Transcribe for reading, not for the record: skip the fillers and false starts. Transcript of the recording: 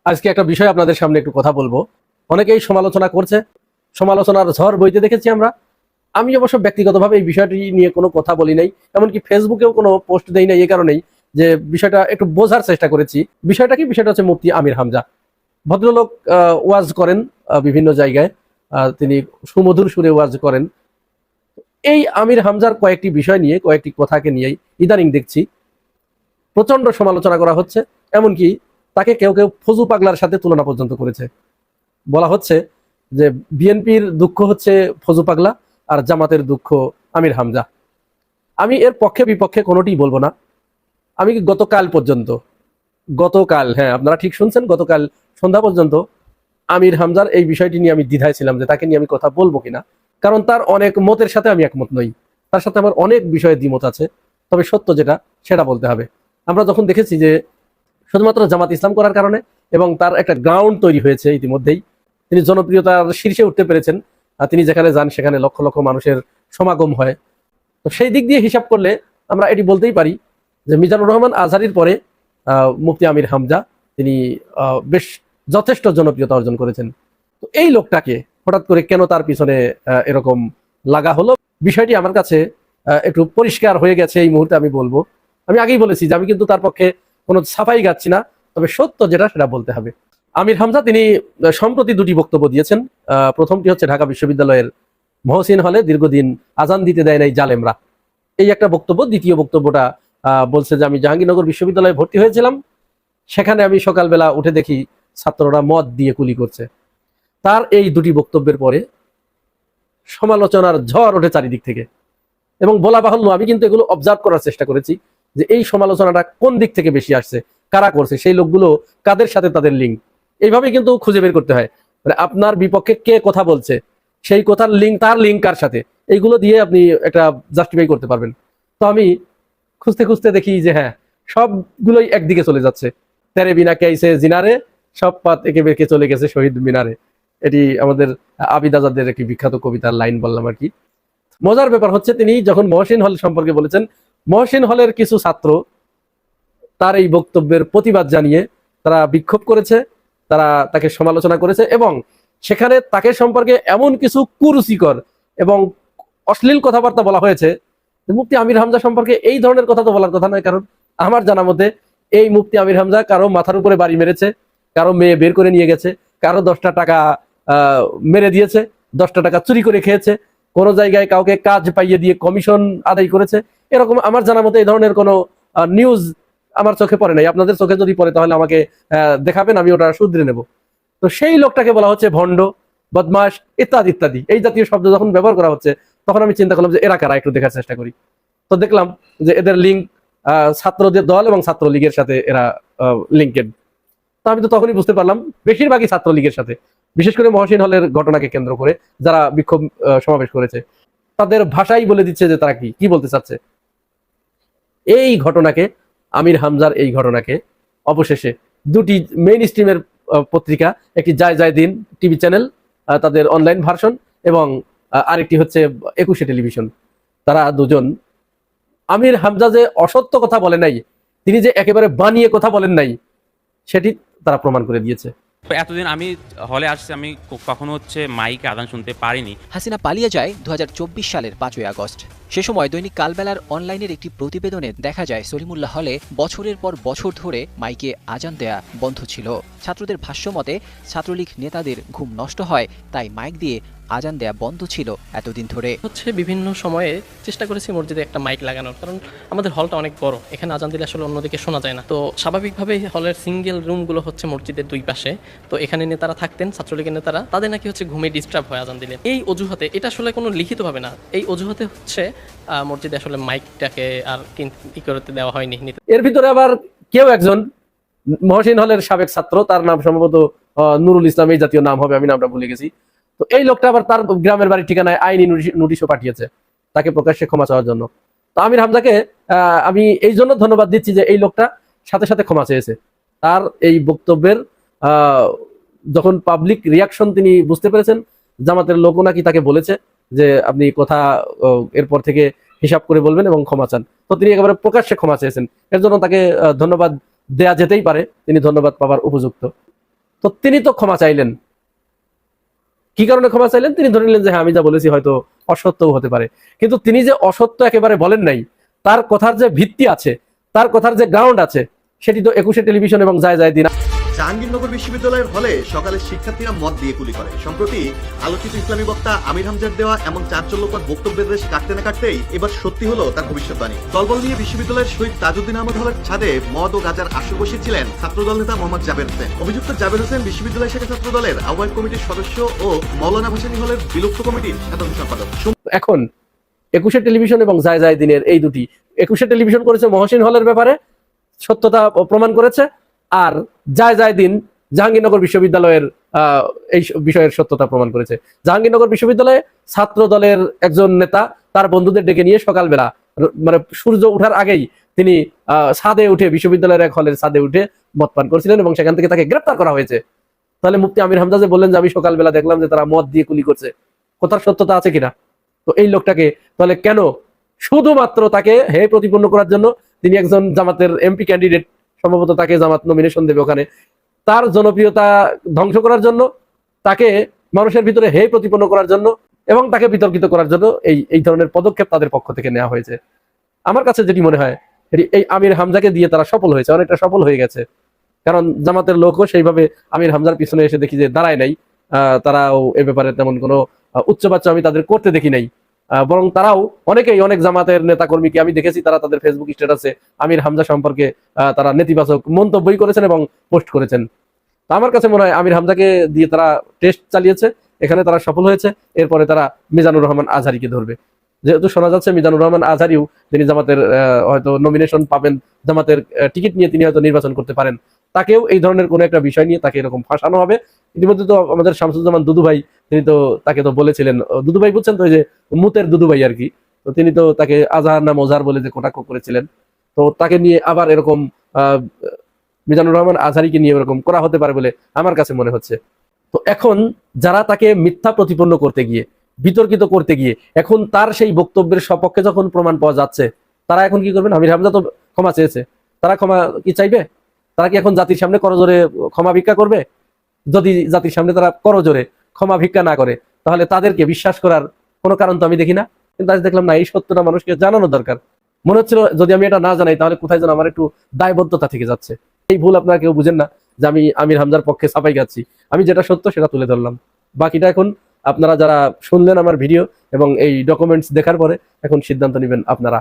আজকে একটা বিষয় আপনাদের সামনে একটু কথা বলবো। অনেকেই সমালোচনা করছে, সমালোচনার ঝড় বইতে দেখেছি আমরা। আমি অবশ্য ব্যক্তিগতভাবে এই বিষয়টি নিয়ে কোনো কথা বলি নাই, এমনকি ফেসবুকেও কোনো পোস্ট দেই নাই এই কারণেই যে বিষয়টা একটু বোঝার চেষ্টা করেছি। বিষয়টা কি? বিষয়টা হচ্ছে মুফতি আমির হামজা। ভদ্রলোক ওয়াজ করেন বিভিন্ন জায়গায়, তিনি সুমধুর সুরে ওয়াজ করেন। এই আমির হামজার কয়েকটি বিষয় নিয়ে, কয়েকটি কথাকে নিয়েই ইদানিং দেখছি প্রচন্ড সমালোচনা করা হচ্ছে। এমনকি তাকে কেউ কেউ ফজু পাগলার সাথে তুলনা পর্যন্ত করেছে। বলা হচ্ছে যে বিএনপির দুঃখ হচ্ছে ফজু পাগলা আর জামাতের দুঃখ আমির হামজা। আমি এর পক্ষে বিপক্ষে কোনোটি বলবো না। আমি গতকাল, হ্যাঁ আপনারা ঠিক শুনছেন, গতকাল সন্ধ্যা পর্যন্ত আমির হামজার এই বিষয়টি নিয়ে আমি দ্বিধায় ছিলাম যে তাকে নিয়ে আমি কথা বলবো কিনা। কারণ তার অনেক মতের সাথে আমি একমত নই, তার সাথে আমার অনেক বিষয়ে দ্বিমত আছে। তবে সত্য যেটা সেটা বলতে হবে। আমরা যখন দেখেছি যে শুধুমাত্র জামাত ইসলাম করার কারণে এবং তার একটা গ্রাউন্ড তৈরি হয়েছে ইতিমধ্যেই, তিনি জনপ্রিয়তার শীর্ষে উঠতে পেরেছেন। তিনি যেখানে যান সেখানে লক্ষ লক্ষ মানুষের সমাগম হয়। তো সেই দিক দিয়ে হিসাব করলে আমরা এটি বলতেই পারি যে মিজানুর রহমান আজহারীর পরে মুফতি আমির হামজা তিনি বেশ যথেষ্ট জনপ্রিয়তা অর্জন করেছেন। তো এই লোকটাকে হঠাৎ করে কেন তার পিছনে এরকম লাগা হলো, বিষয়টি আমার কাছে একটু পরিষ্কার হয়ে গেছে এই মুহূর্তে। আমি বলবো, আমি আগেই বলেছি যে আমি কিন্তু তার পক্ষে কোনো সাফাই গাচ্ছি না, তবে সত্য যেটা সেটা বলতে হবে। আমির হামজা তিনি সম্প্রতি দুটি বক্তব্য দিয়েছেন। প্রথমটি হচ্ছে ঢাকা বিশ্ববিদ্যালয়ের মহসিন হলে দীর্ঘদিন আজান দিতে দেয় নাই জালেমরা, এই একটা বক্তব্য। দ্বিতীয় বক্তব্যটা বলছে যে আমি জাহাঙ্গীরনগর বিশ্ববিদ্যালয়ে ভর্তি হয়েছিলাম, সেখানে আমি সকালবেলা উঠে দেখি ছাত্ররা মদ দিয়ে কুলি করছে। তার এই দুটি বক্তব্যের পরে সমালোচনার ঝড় ওঠে চারিদিক থেকে। এবং বলা বাহুল্য, আমি কিন্তু এগুলো অবজার্ভ করার চেষ্টা করেছি যে এই সমালোচনাটা কোন দিক থেকে বেশি আসছে, কারা করছে, সেই লোকগুলো কাদের সাথে তাদের লিঙ্ক, এইভাবে কিন্তু খুঁজে বের করতে হয়। মানে আপনার বিপক্ষে কে কথা বলছে, সেই কথার লিঙ্ক, তার লিঙ্ক কার সাথে, এইগুলো দিয়ে আপনি একটা জাস্টিফাই করতে পারবেন। তো আমি খুঁজতে খুঁজতে দেখি যে হ্যাঁ, সবগুলোই একদিকে চলে যাচ্ছে। তেরে বিনা কেইসে জিনারে, সব পাত একে বেঁকে চলে গেছে শহীদ মিনারে। এটি আমাদের আবিদ আজাদের একটি বিখ্যাত কবিতার লাইন বললাম আর কি। মজার ব্যাপার হচ্ছে তিনি যখন মহসিন হল সম্পর্কে বলেছেন, মহসিন হলের কিছু ছাত্র তার এই বক্তব্যের প্রতিবাদ জানিয়ে তারা বিক্ষোভ করেছে, তারা তাকে সমালোচনা করেছে এবং সেখানে তাকে সম্পর্কে এমন কিছু কুরুচিকর এবং অশ্লীল কথাবার্তা বলা হয়েছে। মুফতি আমির হামজা সম্পর্কে এই ধরনের কথা তো বলার কথা নয়। কারণ আমার জানা মতে এই মুফতি আমির হামজা কারো মাথার উপরে বাড়ি মেরেছে, কারো মেয়ে বের করে নিয়ে গেছে, কারো 10টা টাকা মেরে দিয়েছে, 10টা টাকা চুরি করে খেয়েছে, কোনো জায়গায় কাউকে কাজ পাইয়ে দিয়ে কমিশন আদায় করেছে। এরকম আমার জানা মতে এই ধরনের কোনো নিউজ আমার চোখে পড়ে নাই। আপনাদের চোখে যদি পড়ে তাহলে আমাকে দেখাবেন, আমি ওটা শুধরে নেব। তো সেই লোকটাকে বলা হচ্ছে ভণ্ড, বদমাস ইত্যাদি ইত্যাদি, এই জাতীয় শব্দ যখন ব্যবহার করা হচ্ছে তখন আমি চিন্তা করলাম যে এরা কারা, একটু দেখার চেষ্টা করি। তো দেখলাম যে এদের লিঙ্ক ছাত্রদের দল এবং ছাত্রলীগের সাথে এরা লিঙ্কেড। তো আমি তো তখনই বুঝতে পারলাম বেশিরভাগই ছাত্রলীগের সাথে, বিশেষ করে মহসিন হলের ঘটনাকে কেন্দ্র করে যারা বিক্ষোভ সমাবেশ করেছে তাদের ভাষাই বলে দিচ্ছে যে তারা কি বলতে চাচ্ছে। এই ঘটনাকে, আমির হামজার এই ঘটনাকে অবশেষে দুটি মেইন স্ট্রিমের পত্রিকা, একটি যায় যায় দিন টিভি চ্যানেল তাদের অনলাইন ভার্সন এবং আরেকটি হচ্ছে 21শে টেলিভিশন, তারা দুজন আমির হামজা যে অসত্য কথা বলে নাই, তিনি যে একেবারে বানিয়ে কথা বলেন নাই, সেটি তারা প্রমাণ করে দিয়েছে। এতদিন আমি হলে আসছি, আমি কখনো মাইকে আজান শুনতে পারিনি। হাসিনা পালিয়ে যায় 2024 সালের 5ই আগস্ট। সে সময় দৈনিক কালবেলার অনলাইনের একটি প্রতিবেদনে দেখা যায় সলিমুল্লাহ হলে বছরের পর বছর ধরে মাইকে আজান দেয়া বন্ধ ছিল। ছাত্রদের ভাষ্যমতে ছাত্রলীগ নেতাদের ঘুম নষ্ট হয়, তাই মাইক দিয়ে আজান দেয়া বন্ধ ছিল এতদিন ধরে। বিভিন্ন সময়ে চেষ্টা করেছি মসজিদে একটা মাইক লাগানোর, কারণ আমাদের হলটা অনেক বড়, এখানে আজান দিলে আসলে অন্যদিকে শোনা যায় না। তো স্বাভাবিকভাবেই হলের সিঙ্গেল রুমগুলো মসজিদের দুই পাশে, তো এখানে নেতারা থাকতেন, ছাত্রলীগের নেতারা, তাদের নাকি ঘুমে ডিস্টার্ব হয় আজান দিলে। এই অজুহাতে, এটা আসলে কোনো লিখিতভাবে না, এই অজুহাতে মসজিদে আসলে মাইকটাকে আর কি করতে দেওয়া হয়নি। এর ভিতরে আবার কেউ একজন মহসিন হলের সাবেক ছাত্র, তার নাম সম্ভবত নুরুল ইসলাম, এই জাতীয় নাম হবে, আমি নামটা ভুলে গেছি। তো এই লোকটা আবার তার গ্রামের বাড়ির ঠিকানায় আইনি নোটিশও পাঠিয়েছে তাকে প্রকাশ্যে ক্ষমা চাওয়ার জন্য। তো আমির হামজাকে আমি এই জন্য ধন্যবাদ দিচ্ছি যে এই লোকটা সাথে সাথে ক্ষমা চেয়েছে। তার এই বক্তব্যের যখন পাবলিক রিয়াকশন তিনি বুঝতে পেরেছেন, জামাতের লোকও নাকি তাকে বলেছে যে আপনি কথা এরপর থেকে হিসাব করে বলবেন এবং ক্ষমা চান, তো তিনি একেবারে প্রকাশ্যে ক্ষমা চেয়েছেন। এর জন্য তাকে ধন্যবাদ দেয়া যেতেই পারে, তিনি ধন্যবাদ পাওয়ার উপযুক্ত। তো তিনি তো ক্ষমা চাইলেন। কি কারণে ক্ষমা চাইলেন? তিনি ধরে নিলেন যে হ্যাঁ, আমি যা বলেছি হয়তো অসত্যও হতে পারে। কিন্তু তিনি যে অসত্য একেবারে বলেন নাই, তার কথার যে ভিত্তি আছে, তার কথার যে গ্রাউন্ড আছে, সেটি তো 21 টেলিভিশন এবং যায় যায় দিন। জাহাঙ্গীরনগর বিশ্ববিদ্যালয়ের হলে সকালে শিক্ষার্থীরা মদ দিয়ে গুলি করে। সম্প্রতি আলোচিত ইসলামী বক্তা আমির হামজার দেওয়া এমন চাঞ্চল্যকর বক্তব্যের রেশ কাটতে না কাটতেই এবার সত্যি হলো তার ভবিষ্যৎবাণী। দলবল নিয়ে বিশ্ববিদ্যালয়ের শহীদ তাজউদ্দিন আহমদ হলের ছাদে মদ ও গাঁজার আসর বসিয়েছিলেন ছাত্রদল নেতা মোহাম্মদ জাবের হোসেন। অভিযুক্ত জাবের হোসেন বিশ্ববিদ্যালয় শাখা ছাত্র দলের আহ্বায়ক কমিটির সদস্য ও মৌলানা ভাসানী হলের বিলুপ্ত কমিটির সাধারণ সম্পাদক। এখন 21 টেলিভিশন এবং যায় যায় দিনের এই দুটি, 21 টেলিভিশন করেছে মহসিন হলের ব্যাপারে, সত্যতা প্রমাণ করেছে, আর যায় যায় দিন জাহাঙ্গীরনগর বিশ্ববিদ্যালয়ের এই বিষয়ের সত্যতা প্রমাণ করেছে। জাহাঙ্গীরনগর বিশ্ববিদ্যালয়ে ছাত্র দলের একজন নেতা তার বন্ধুদের ডেকে নিয়ে সকালবেলা মানে সূর্য ওঠার আগেই তিনি ছাদে উঠে, বিশ্ববিদ্যালয়ের এক হলের ছাদে উঠে মদ পান করছিলেন এবং সেখান থেকে তাকে গ্রেপ্তার করা হয়েছে। তাহলে মুফতি আমির হামজা যে বললেন যে আমি সকালবেলা দেখলাম যে তারা মদ দিয়ে গুলি করছে, কথার সত্যতা আছে কিনা? তো এই লোকটাকে তাহলে কেন শুধুমাত্র তাকে হে প্রতিপন্ন করার জন্য, তিনি একজন জামাতের এমপি ক্যান্ডিডেট, সম্ভবত তাকে জামাত নমিনেশন দেবে ওখানে, তার জনপ্রিয়তা ধ্বংস করার জন্য, তাকে মানুষের ভিতরে হে প্রতিপন্ন করার জন্য এবং তাকে বিতর্কিত করার জন্য এই ধরনের পদক্ষেপ তাদের পক্ষ থেকে নেওয়া হয়েছে। আমার কাছে যেটি মনে হয়, এই আমির হামজাকে দিয়ে তারা সফল হয়েছে, অনেকটা সফল হয়ে গেছে। কারণ জামাতের লোকও সেইভাবে আমির হামজার পিছনে এসে দেখি যে দাঁড়ায় নাই, তারাও এ ব্যাপারে তেমন কোনো উচ্চবাচ্য আমি তাদের করতে দেখি নাই। বরং তারাও অনেক জামাতের নেতাকর্মীকে আমি দেখেছি, তারা তাদের ফেসবুক স্ট্যাটাসে আমির হামজা সম্পর্কে তারা নেতিবাচক মন্তব্যই করেছেন এবং পোস্ট করেছেন। তো আমার কাছে মনে হয় আমির হামজাকে দিয়ে তারা টেস্ট চালিয়েছে, এখানে তারা সফল হয়েছে। এরপরে তারা মিজানুর রহমান আজহারীকে ধরবে, যেহেতু শোনা যাচ্ছে মিজানুর রহমান আজহারীও তিনি জামাতের হয়তো নমিনেশন পাবেন, জামাতের টিকিট নিয়ে তিনি হয়তো নির্বাচন করতে পারেন, তাকেও এই ধরনের কোনো একটা বিষয় নিয়ে তাকে এরকম ফাঁসানো হবে। ইতিমধ্যে তো আমাদের শামসুজ্জামান দুদু ভাই, তিনি তো তাকে তো বলেছিলেন, দুদু ভাই বুঝছেন তো, ওই যে মুতের দুদু ভাই আর কি, তো তিনি তো তাকে আজহার না মজার বলে যে কটাক্ষ করেছিলেন। তো তাকে নিয়ে আবার এরকম মিজানুর রহমান আজহারীকে নিয়ে এরকম করা হতে পারে বলে আমার কাছে মনে হচ্ছে। তো এখন যারা তাকে মিথ্যা প্রতিপন্ন করতে গিয়ে, বিতর্কিত করতে গিয়ে, এখন তার সেই বক্তব্যের সপক্ষে যখন প্রমাণ পাওয়া যাচ্ছে, তারা এখন কি করবেন? আমির হামজা তো ক্ষমা চেয়েছে, তারা ক্ষমা কি চাইবে? তারা কি এখন জাতির সামনে করজোরে ক্ষমা ভিক্ষা করবে? যদি জাতির সামনে তারা করজোরে ক্ষমা ভিক্ষা না করে, তাহলে তাদেরকে বিশ্বাস করার কোনো কারণ তো আমি দেখি না। কিন্তু আজ দেখলাম না, এই সত্যটা মানুষকে জানানো দরকার। মনে হচ্ছিল যদি আমি এটা না জানাই তাহলে কোথায় যেন আমার একটু দায়বদ্ধতা থেকে যাচ্ছে। এই ভুল আপনারা কেউ বুঝেন না যে আমি আমির হামজার পক্ষে ছাপাই গাচ্ছি, আমি যেটা সত্য সেটা তুলে ধরলাম। বাকিটা এখন আপনারা যারা শুনলেন আমার ভিডিও এবং এই ডকুমেন্টস দেখার পরে এখন সিদ্ধান্ত নেবেন আপনারা।